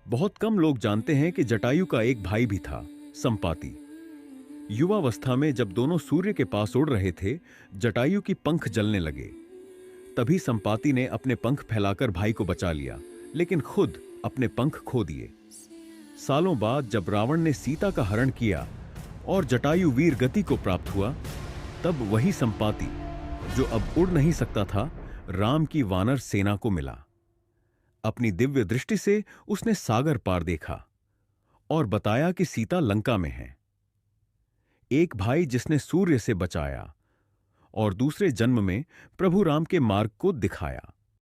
बहुत कम लोग जानते हैं कि जटायु का एक भाई भी था, संपाति। युवावस्था में जब दोनों सूर्य के पास उड़ रहे थे, जटायु की पंख जलने लगे। तभी संपाति ने अपने पंख फैलाकर भाई को बचा लिया, लेकिन खुद अपने पंख खो दिए। सालों बाद जब रावण ने सीता का हरण किया और जटायु वीर गति को प्राप्त हुआ, तब वही संपाति, जो अब उड़ नहीं सकता था, राम की वानर सेना को मिला। अपनी दिव्य दृष्टि से उसने सागर पार देखा और बताया कि सीता लंका में है। एक भाई जिसने सूर्य से बचाया और दूसरे जन्म में प्रभु राम के मार्ग को दिखाया।